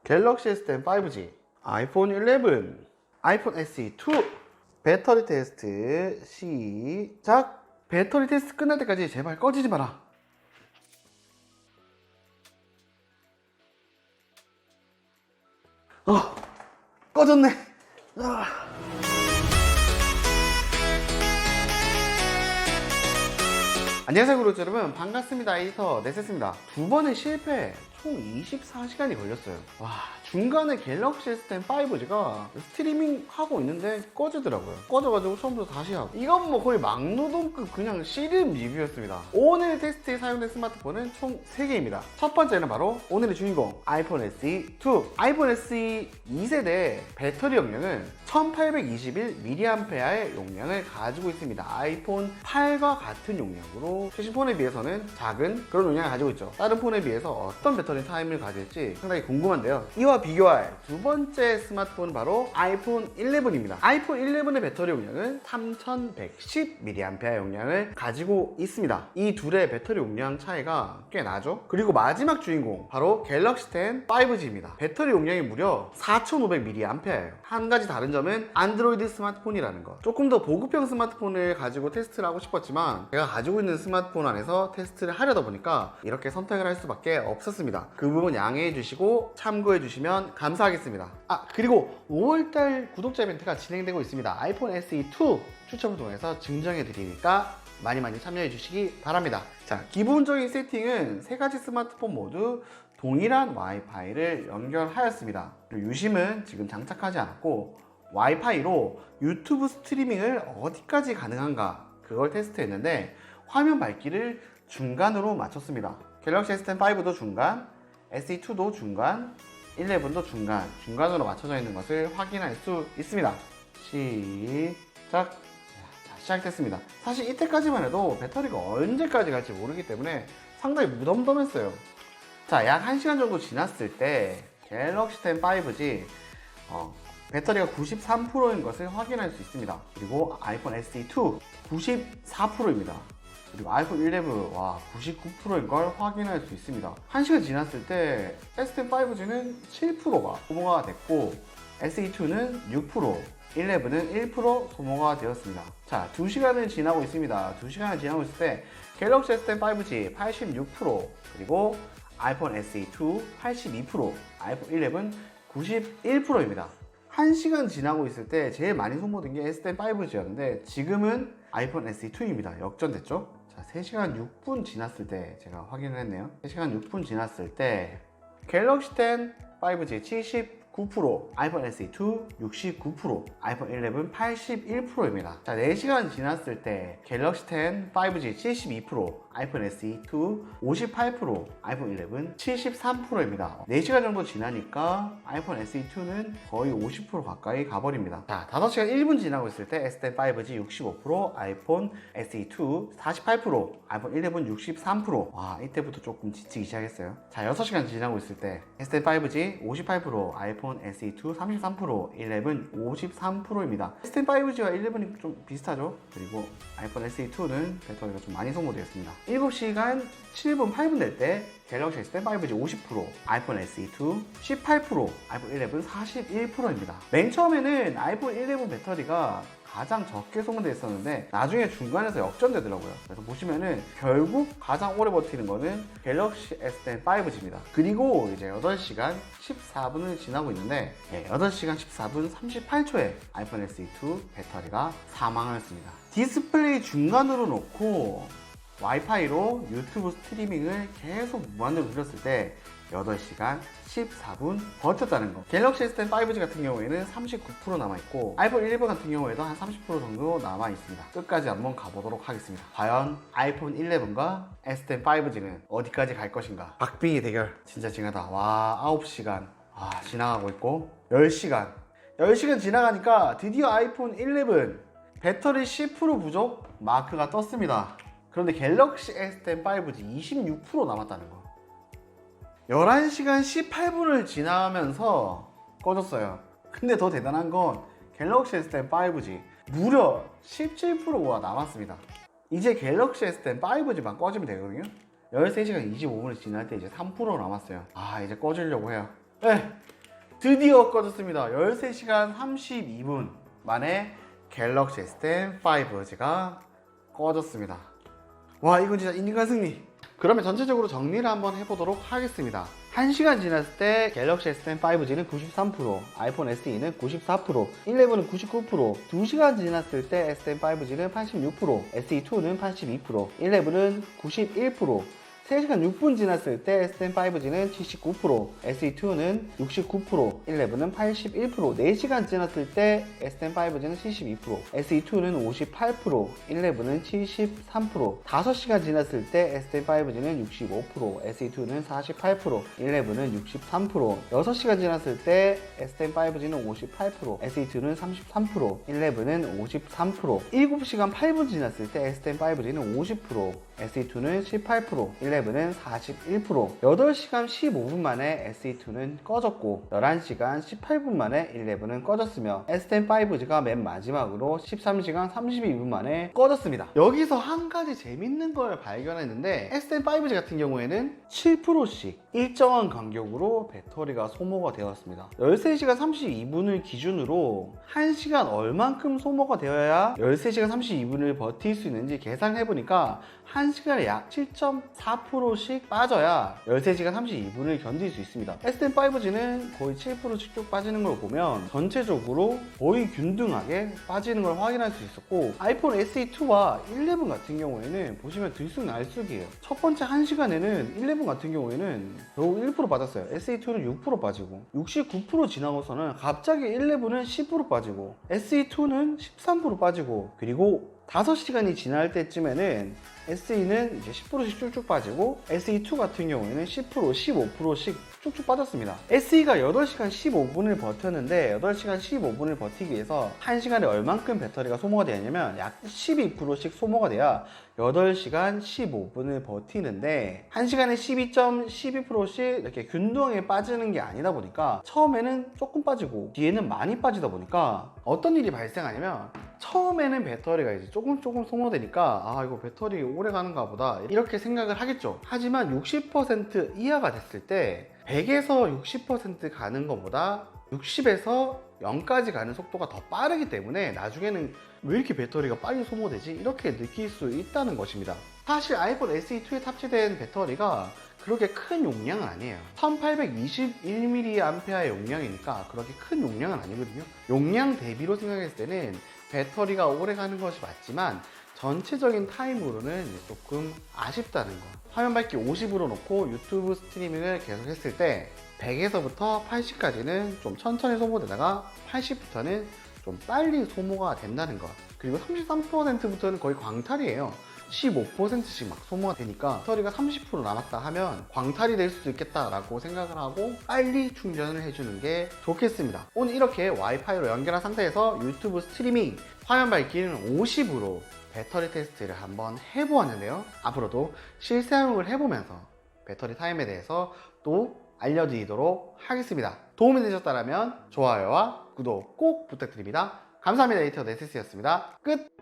갤럭시 S10 5G, 아이폰 11, 아이폰 SE2 배터리 테스트 시작. 배터리 테스트 끝날 때까지 제발 꺼지지 마라. 꺼졌네. 안녕하세요 구독자 여러분, 반갑습니다. 에디터 넷셋입니다. 두 번의 실패, 총 24시간이 걸렸어요. 와, 중간에 갤럭시 S10 5G가 스트리밍 하고 있는데 꺼지더라고요. 꺼져가지고 처음부터 다시 하고, 이건 뭐 거의 막노동급 그냥 씨름 리뷰였습니다. 오늘 테스트에 사용된 스마트폰은 총 3개입니다. 첫 번째는 바로 오늘의 주인공 아이폰 SE2. 아이폰 SE 2세대 배터리 용량은 1821mAh의 용량을 가지고 있습니다. 아이폰 8과 같은 용량으로 최신 폰에 비해서는 작은 그런 용량을 가지고 있죠. 다른 폰에 비해서 어떤 배터리 타임을 가질지 상당히 궁금한데요. 이와 비교할 두 번째 스마트폰은 바로 아이폰 11입니다. 아이폰 11의 배터리 용량은 3110mAh 용량을 가지고 있습니다. 이 둘의 배터리 용량 차이가 꽤 나죠. 그리고 마지막 주인공 바로 갤럭시 10 5G입니다. 배터리 용량이 무려 4500mAh예요. 한 가지 다른 점은 안드로이드 스마트폰이라는 것. 조금 더 보급형 스마트폰을 가지고 테스트를 하고 싶었지만 제가 가지고 있는 스마트폰 안에서 테스트를 하려다 보니까 이렇게 선택을 할 수밖에 없었습니다. 그 부분 양해해 주시고 참고해 주시면 감사하겠습니다. 그리고 5월달 구독자 이벤트가 진행되고 있습니다. 아이폰 SE2 추첨을 통해서 증정해 드리니까 많이 참여해 주시기 바랍니다. 자, 기본적인 세팅은 세 가지 스마트폰 모두 동일한 와이파이를 연결하였습니다. 그리고 유심은 지금 장착하지 않았고 와이파이로 유튜브 스트리밍을 어디까지 가능한가 그걸 테스트했는데 화면 밝기를 중간으로 맞췄습니다. 갤럭시 S10 5도 중간, SE2도 중간, 11도 중간으로 맞춰져 있는 것을 확인할 수 있습니다. 시작. 자, 시작됐습니다. 사실 이때까지만 해도 배터리가 언제까지 갈지 모르기 때문에 상당히 무덤덤했어요. 자, 약 1시간 정도 지났을 때 갤럭시 10 5G 배터리가 93%인 것을 확인할 수 있습니다. 그리고 아이폰 SE2 94%입니다. 그리고 아이폰 11, 와, 99%인 걸 확인할 수 있습니다. 1시간 지났을 때 S10 5G는 7%가 소모가 됐고 SE2는 6%, 11은 1% 소모가 되었습니다. 자, 2시간을 지나고 있습니다. 2시간을 지나고 있을 때 갤럭시 S10 5G 86%, 그리고 아이폰 SE2 82%, 아이폰 11 91%입니다. 1시간 지나고 있을 때 제일 많이 소모된 게 S10 5G였는데 지금은 아이폰 SE2입니다. 역전됐죠? 자, 3시간 6분 지났을 때 제가 확인을 했네요. 3시간 6분 지났을 때 갤럭시 10 5G 79%, 아이폰 SE2 69%, 아이폰 11 81%입니다. 자, 4시간 지났을 때 갤럭시 10 5G 72%, 아이폰 SE2 58%, 아이폰 11 73%입니다. 4시간 정도 지나니까 아이폰 SE2는 거의 50% 가까이 가버립니다. 자, 5시간 1분 지나고 있을 때 S10 5G 65%, 아이폰 SE2 48%, 아이폰 11 63%. 와, 이때부터 조금 지치기 시작했어요. 자, 6시간 지나고 있을 때 S10 5G 58%, 아이폰 SE2 33%, 11 53%입니다. S10 5G와 11이 좀 비슷하죠? 그리고 아이폰 SE2는 배터리가 좀 많이 소모되었습니다. 7시간 7분 8분 될 때 갤럭시 S10 5G 50%, 아이폰 SE2 18%, 아이폰 11 41%입니다. 맨 처음에는 아이폰 11 배터리가 가장 적게 소모되어 있었는데 나중에 중간에서 역전되더라고요. 그래서 보시면은 결국 가장 오래 버티는 거는 갤럭시 S10 5G입니다. 그리고 이제 8시간 14분을 지나고 있는데 8시간 14분 38초에 아이폰 SE2 배터리가 사망하였습니다. 디스플레이 중간으로 놓고 와이파이로 유튜브 스트리밍을 계속 무한대로 돌렸을 때 8시간 14분 버텼다는 거. 갤럭시 S10 5G 같은 경우에는 39% 남아있고 아이폰 11 같은 경우에도 한 30% 정도 남아있습니다. 끝까지 한번 가보도록 하겠습니다. 과연 아이폰 11과 S10 5G는 어디까지 갈 것인가. 박빙의 대결 진짜 징하다. 와, 9시간 지나가고 있고 10시간 지나가니까 드디어 아이폰 11 배터리 10% 부족 마크가 떴습니다. 그런데 갤럭시 S10 5G 26% 남았다는 거. 11시간 18분을 지나면서 꺼졌어요. 근데 더 대단한 건 갤럭시 S10 5G 무려 17%가 남았습니다. 이제 갤럭시 S10 5G만 꺼지면 되거든요. 13시간 25분을 지날 때 이제 3% 남았어요. 이제 꺼지려고 해요. 드디어 꺼졌습니다. 13시간 32분 만에 갤럭시 S10 5G가 꺼졌습니다. 와, 이건 진짜 인간 승리. 그러면 전체적으로 정리를 한번 해보도록 하겠습니다. 1시간 지났을 때 갤럭시 S10 5G는 93%, 아이폰 SE는 94%, 11은 99%, 2시간 지났을 때 S10 5G는 86%, SE2는 82%, 11은 91%, 3시간 6분 지났을 때 S10 5G는 79%, SE2는 69%, 11은 81%, 4시간 지났을 때 S10 5G는 72%, SE2는 58%, 11은 73%, 5시간 지났을 때 S10 5G는 65%, SE2는 48%, 11은 63%, 6시간 지났을 때 S10 5G는 58%, SE2는 33%, 11은 53%, 7시간 8분 지났을 때 S10 5G는 50%, SE2는 18%, 11은 41%, 8시간 15분 만에 SE2는 꺼졌고 11시간 18분 만에 11은 꺼졌으며 S10 5G가 맨 마지막으로 13시간 32분 만에 꺼졌습니다. 여기서 한 가지 재밌는 걸 발견했는데 S10 5G 같은 경우에는 7%씩 일정한 간격으로 배터리가 소모가 되었습니다. 13시간 32분을 기준으로 1시간 얼만큼 소모가 되어야 13시간 32분을 버틸 수 있는지 계산해보니까 1시간에 약 7.4%씩 빠져야 13시간 32분을 견딜 수 있습니다. S10 5G는 거의 7%씩 쭉 빠지는 걸 보면 전체적으로 거의 균등하게 빠지는 걸 확인할 수 있었고, 아이폰 SE2와 11 같은 경우에는 보시면 들쑥날쑥이에요. 첫 번째 1시간에는 11 같은 경우에는 겨우 1% 빠졌어요. SE2는 6% 빠지고 69% 지나고서는 갑자기 11은 10% 빠지고 SE2는 13% 빠지고, 그리고 5시간이 지날 때쯤에는 SE는 이제 10%씩 쭉쭉 빠지고 SE2 같은 경우에는 10%, 15%씩 쭉쭉 빠졌습니다. SE가 8시간 15분을 버텼는데 8시간 15분을 버티기 위해서 1시간에 얼만큼 배터리가 소모가 되냐면 약 12%씩 소모가 돼야 8시간 15분을 버티는데 1시간에 12.12%씩 이렇게 균등하게 빠지는 게 아니다 보니까 처음에는 조금 빠지고 뒤에는 많이 빠지다 보니까 어떤 일이 발생하냐면, 처음에는 배터리가 이제 조금 소모되니까 아, 이거 배터리 오래 가는가 보다 이렇게 생각을 하겠죠. 하지만 60% 이하가 됐을 때 100에서 60% 가는 것보다 60에서 0까지 가는 속도가 더 빠르기 때문에 나중에는 왜 이렇게 배터리가 빨리 소모되지? 이렇게 느낄 수 있다는 것입니다. 사실 아이폰 SE2에 탑재된 배터리가 그렇게 큰 용량은 아니에요. 1821mAh의 용량이니까 그렇게 큰 용량은 아니거든요. 용량 대비로 생각했을 때는 배터리가 오래 가는 것이 맞지만 전체적인 타임으로는 조금 아쉽다는 거. 화면 밝기 50으로 놓고 유튜브 스트리밍을 계속 했을 때 100에서부터 80까지는 좀 천천히 소모되다가 80부터는 좀 빨리 소모가 된다는 것. 그리고 33%부터는 거의 광탈이에요. 15%씩 막 소모가 되니까 배터리가 30% 남았다 하면 광탈이 될 수도 있겠다라고 생각을 하고 빨리 충전을 해주는 게 좋겠습니다. 오늘 이렇게 와이파이로 연결한 상태에서 유튜브 스트리밍 화면 밝기는 50으로 배터리 테스트를 한번 해보았는데요. 앞으로도 실사용을 해보면서 배터리 타임에 대해서 또 알려드리도록 하겠습니다. 도움이 되셨다면 좋아요와 구독 꼭 부탁드립니다. 감사합니다. 에디터 네시스였습니다. 끝!